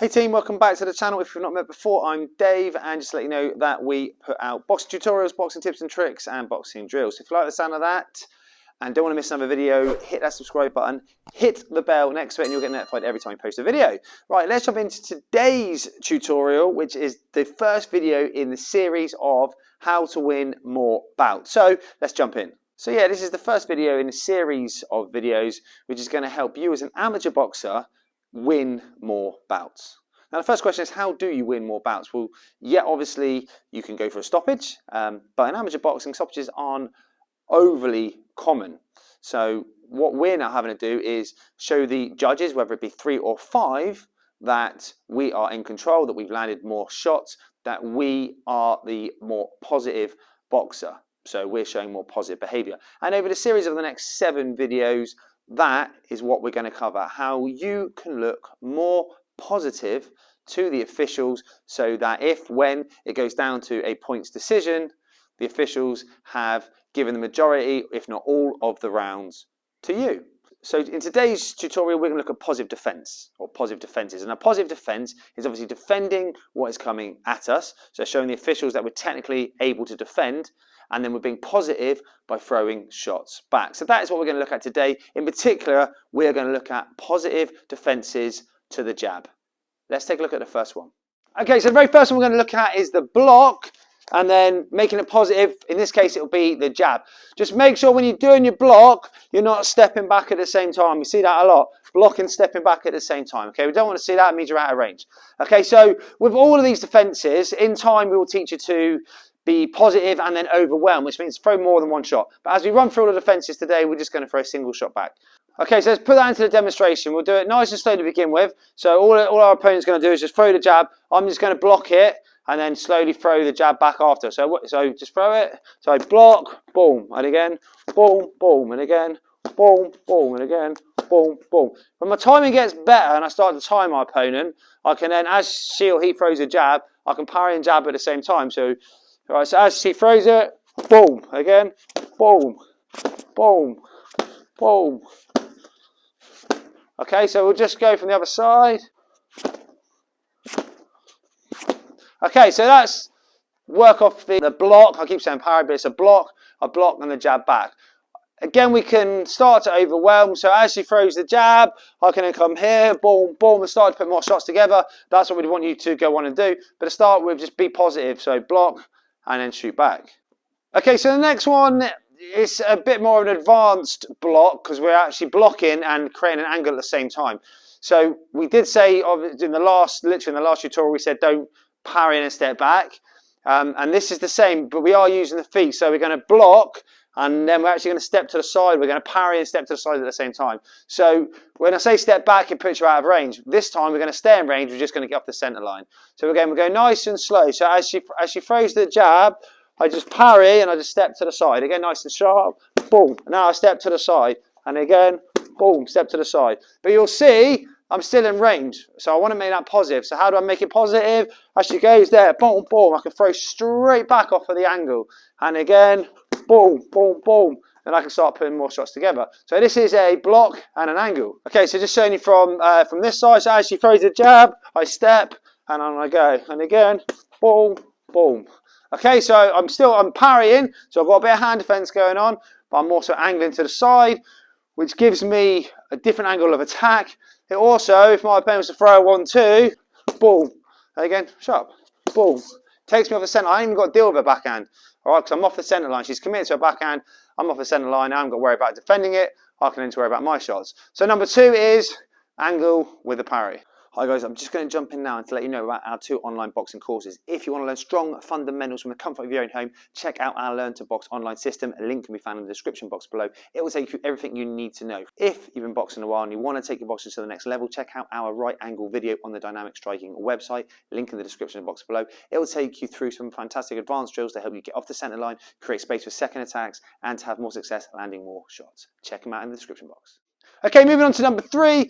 team, welcome back to the channel. If you've not met before, I'm Dave, and just to let you know that we put out boxing tutorials, boxing tips and tricks, and boxing drills. So if you like the sound of that and don't want to miss another video, hit that subscribe button, hit the bell next to it, and you'll get notified every time we post a video. Right, let's jump into today's tutorial, which is the first video in the series of how to win more bouts. So let's jump in. So yeah, this is the first video in a series of videos which is going to help you as an amateur boxer win more bouts. Now the first question is, how do you win more bouts? Well, yeah, obviously you can go for a stoppage, but in amateur boxing, stoppages aren't overly common. So what we're now having to do is show the judges, whether it be 3 or 5, that we are in control, that we've landed more shots, that we are the more positive boxer. So we're showing more positive behavior. And over the series of the next 7 videos, that is what we're going to cover, how you can look more positive to the officials, so that when it goes down to a points decision, the officials have given the majority, if not all, of the rounds to you. So in today's tutorial, we're going to look at positive defense, or positive defenses. And a positive defense is obviously defending what is coming at us, so showing the officials that we're technically able to defend, and then we're being positive by throwing shots back. So that is what we're going to look at today. In particular, we're going to look at positive defenses to the jab. Let's take a look at the first one. Okay, so the very first one we're going to look at is the block, and then making it positive. In this case, it'll be the jab. Just make sure when you're doing your block, you're not stepping back at the same time. You see that a lot, blocking, stepping back at the same time. Okay, we don't want to see that. It means you're out of range. Okay, so with all of these defenses, in time we will teach you to be positive and then overwhelm, which means throw more than one shot. But as we run through all the defenses today, we're just going to throw a single shot back. Okay, so let's put that into the demonstration. We'll do it nice and slow to begin with. So all our opponent's going to do is just throw the jab. I'm just going to block it and then slowly throw the jab back after. So just throw it. So I block, boom, and again, boom, boom, and again, boom, boom, and again, boom, boom. When my timing gets better and I start to time my opponent, I can then, as she or he throws a jab, I can parry and jab at the same time. So, right, so as she throws it, boom, again, boom, boom, boom. Okay, so we'll just go from the other side. Okay, so that's work off the block. I keep saying parry, but it's a block and the jab back. Again, we can start to overwhelm. So as she throws the jab, I can then come here, boom, boom, and start to put more shots together. That's what we want you to go on and do. But to start with, just be positive. So block and then shoot back. Okay, so the next one is a bit more of an advanced block, because we're actually blocking and creating an angle at the same time. So we did say literally in the last tutorial, we said don't parry and step back. And this is the same, but we are using the feet. So we're going to block, and then we're actually going to step to the side. We're going to parry and step to the side at the same time. So when I say step back, it puts you out of range. This time we're going to stay in range. We're just going to get off the center line. So again, we're going nice and slow. So as she throws the jab, I just parry and I just step to the side. Again, nice and sharp. Boom. Now I step to the side. And again, boom, step to the side. But you'll see I'm still in range. So I want to make that positive. So how do I make it positive? As she goes there, boom, boom, I can throw straight back off of the angle. And again, boom, boom, boom. And I can start putting more shots together. So this is a block and an angle. Okay, so just showing you from this side. So as she throws a jab, I step and on I go. And again, boom, boom. Okay, so I'm parrying, so I've got a bit of hand defense going on, but I'm also angling to the side, which gives me a different angle of attack. It also, if my opponent was to throw a 1-2, boom, and again, sharp, boom, takes me off the centre. I ain't even got to deal with a backhand, all right, because I'm off the centre line. She's committed to a backhand, I'm off the centre line, I haven't got to worry about defending it, I can then worry about my shots. So number 2 is angle with a parry. Hi guys, I'm just going to jump in now and to let you know about our 2 online boxing courses. If you want to learn strong fundamentals from the comfort of your own home, check out our Learn to Box online system. A link can be found in the description box below. It will take you through everything you need to know. If you've been boxing a while and you want to take your boxing to the next level, check out our right angle video on the Dynamic Striking website. Link in the description box below. It will take you through some fantastic advanced drills to help you get off the centre line, create space for second attacks, and to have more success landing more shots. Check them out in the description box. Okay, moving on to number 3,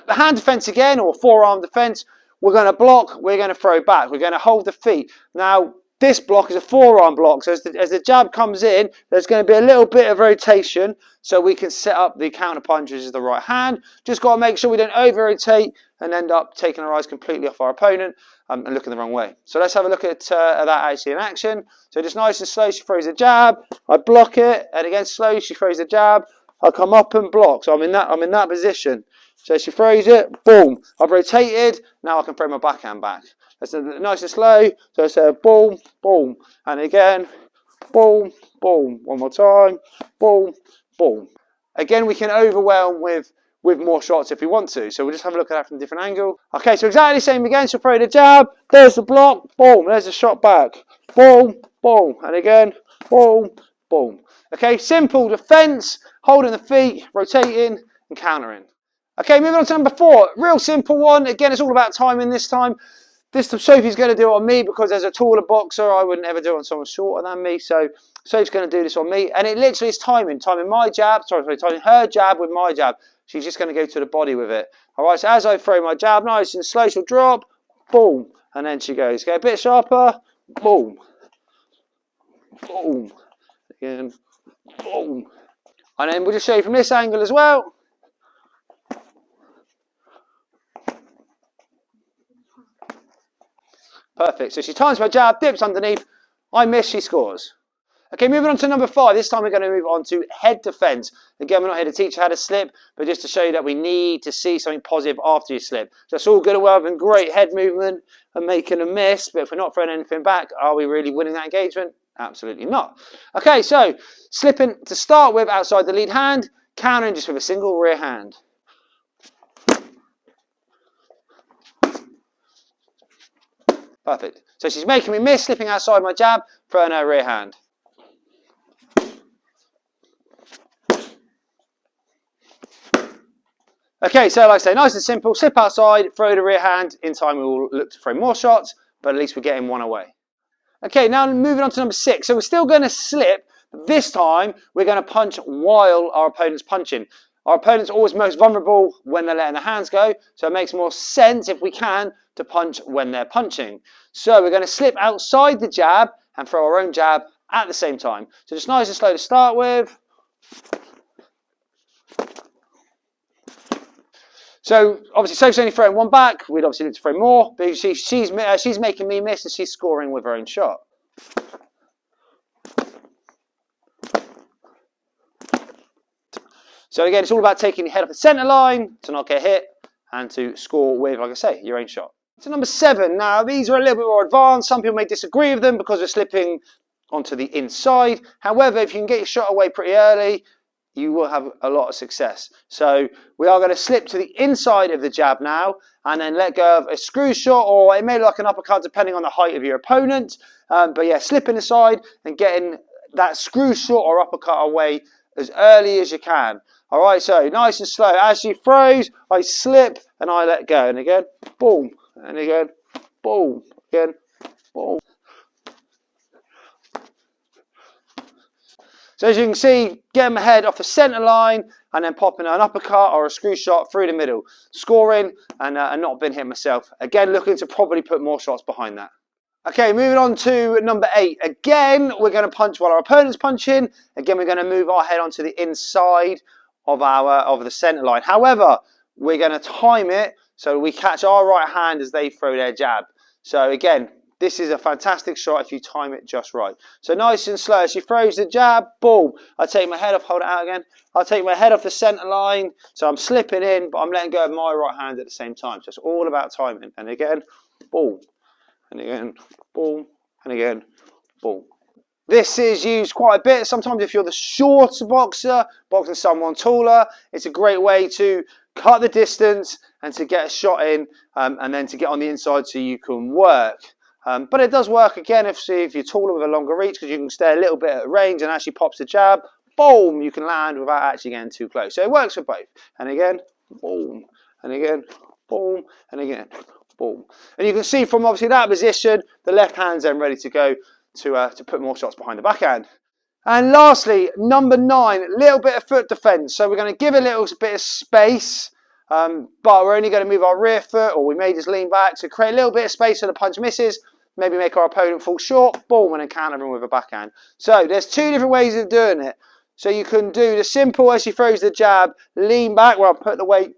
hand defense again, or forearm defense. We're going to block, we're going to throw back, we're going to hold the feet. Now, This block is a forearm block, so as the jab comes in, there's going to be a little bit of rotation, so we can set up the counter punches with the right hand. Just got to make sure we don't over-rotate and end up taking our eyes completely off our opponent and looking the wrong way. So let's have a look at that actually in action. So just nice and slow, she throws a jab, I block it, and again slow, she throws a jab, I come up and block. So I'm in that position. So she throws it, boom, I've rotated, now I can throw my backhand back. That's nice and slow, so it's a boom, boom, and again, boom, boom, one more time, boom, boom. Again, we can overwhelm with more shots if we want to, so we'll just have a look at that from a different angle. Okay, so exactly the same again, she'll throw the jab, there's the block, boom, there's the shot back, boom, boom, and again, boom, boom. Okay, simple defense, holding the feet, rotating, and countering. Okay, moving on to number 4, real simple one. Again, it's all about timing this time. This time Sophie's going to do it on me because as a taller boxer, I wouldn't ever do it on someone shorter than me. So Sophie's going to do this on me. And it literally is timing my jab, timing her jab with my jab. She's just going to go to the body with it. All right, so as I throw my jab, nice and slow, she'll drop, boom. And then she goes, get a bit sharper, boom, boom, again, boom. And then we'll just show you from this angle as well. Perfect. So she times my jab, dips underneath. I miss, she scores. Okay, moving on to number 5. This time we're going to move on to head defense. Again, we're not here to teach you how to slip, but just to show you that we need to see something positive after you slip. So it's all good and well having great head movement and making a miss, but if we're not throwing anything back, are we really winning that engagement? Absolutely not. Okay, so slipping to start with outside the lead hand, countering just with a single rear hand. Perfect. So she's making me miss, slipping outside my jab, throwing her rear hand. Okay, so like I say, nice and simple, slip outside, throw the rear hand. In time we will look to throw more shots, but at least we're getting one away. Okay, now moving on to number 6. So we're still going to slip, but this time we're going to punch while our opponent's punching. Our opponent's always most vulnerable when they're letting the hands go, so it makes more sense, if we can, to punch when they're punching. So we're going to slip outside the jab and throw our own jab at the same time. So just nice and slow to start with. So obviously Sophie's only throwing one back, we'd obviously look to throw more, but she's making me miss and she's scoring with her own shot. So again, it's all about taking your head off the centre line to not get hit and to score with, like I say, your own shot. So number 7, now these are a little bit more advanced. Some people may disagree with them because we're slipping onto the inside. However, if you can get your shot away pretty early, you will have a lot of success. So we are going to slip to the inside of the jab now and then let go of a screw shot, or it may look like an uppercut depending on the height of your opponent. But yeah, slipping aside and getting that screw shot or uppercut away as early as you can. All right, so nice and slow. As she throws, I slip and I let go. And again, boom. And again, boom. Again, boom. So as you can see, getting my head off the centre line and then popping an uppercut or a screw shot through the middle. Scoring and not being hit myself. Again, looking to probably put more shots behind that. Okay, moving on to number 8. Again, we're going to punch while our opponent's punching. Again, we're going to move our head onto the inside of the centre line. However, we're going to time it so we catch our right hand as they throw their jab. So again, this is a fantastic shot if you time it just right. So nice and slow. She throws the jab, boom. I take my head off, hold it out again. I'll take my head off the centre line. So I'm slipping in, but I'm letting go of my right hand at the same time. So it's all about timing. And again, boom. And again, boom. And again, boom. This is used quite a bit. Sometimes if you're the shorter boxer, boxing someone taller, it's a great way to cut the distance and to get a shot in and then to get on the inside so you can work. But it does work again if you're taller with a longer reach, because you can stay a little bit at range and actually pops the jab, boom, you can land without actually getting too close. So it works for both. And again, boom, and again, boom, and again, boom. And you can see from obviously that position, the left hand's then ready to go to put more shots behind the backhand. And lastly, number 9, a little bit of foot defense. So we're going to give a little bit of space, but we're only going to move our rear foot, or we may just lean back to create a little bit of space so the punch misses. maybe make our opponent fall short, boom, and then counter them with a backhand. So there's two different ways of doing it. So you can do the simple as she throws the jab, lean back, where I put the weight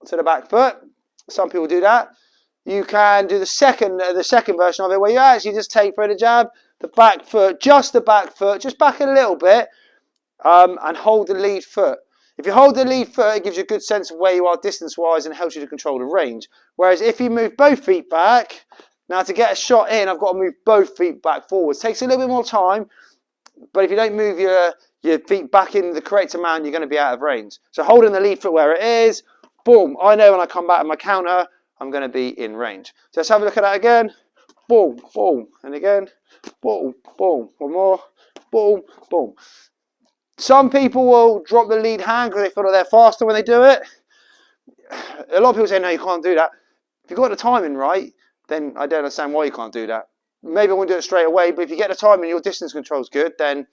to the back foot. Some people do that. You can do the second version of it, where you actually just take for the jab, the back foot, just back a little bit, and hold the lead foot. If you hold the lead foot, it gives you a good sense of where you are distance-wise and helps you to control the range. Whereas if you move both feet back, now to get a shot in, I've got to move both feet back forwards. Takes a little bit more time, but if you don't move your feet back in the correct amount, you're going to be out of range. So holding the lead foot where it is, boom, I know when I come back with my counter, I'm going to be in range. So let's have a look at that again. Boom, boom, and again, boom, boom, one more, boom, boom. Some people will drop the lead hand because they feel like they're faster when they do it. A lot of people say, no, you can't do that. If you've got the timing right, then I don't understand why you can't do that. Maybe I won't do it straight away, but if you get the timing and your distance control is good, then,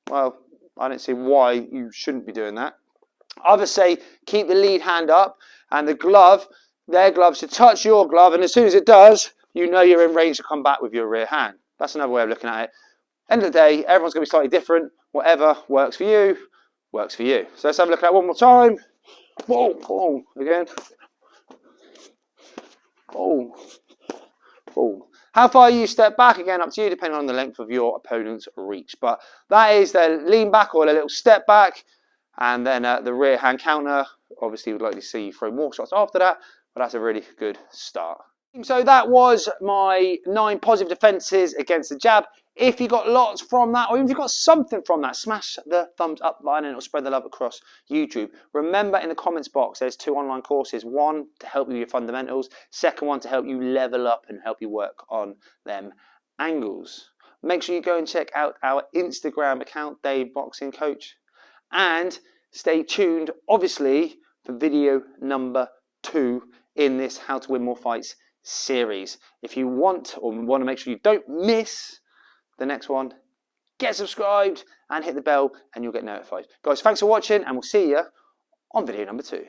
well, I don't see why you shouldn't be doing that. Others say keep the lead hand up and the glove, their glove should touch your glove, and as soon as it does, you know you're in range to come back with your rear hand. That's another way of looking at it. End of the day, everyone's going to be slightly different. Whatever works for you, works for you. So let's have a look at that one more time. Boom, boom, again. Boom, boom. How far you step back, again, up to you, depending on the length of your opponent's reach. But that is the lean back or a little step back. And then the rear hand counter. Obviously, we'd like to see you throw more shots after that, but that's a really good start. So that was my 9 positive defenses against the jab. If you got lots from that, or even if you got something from that, smash the thumbs up button and it'll spread the love across YouTube. Remember, in the comments box, there's 2 online courses. One to help you with your fundamentals. Second one to help you level up and help you work on them angles. Make sure you go and check out our Instagram account, Dave Boxing Coach. And stay tuned, obviously, for video number 2 in this How to Win More Fights series. If you want to make sure you don't miss the next one, get subscribed and hit the bell and you'll get notified. Guys, thanks for watching and we'll see you on video number 2.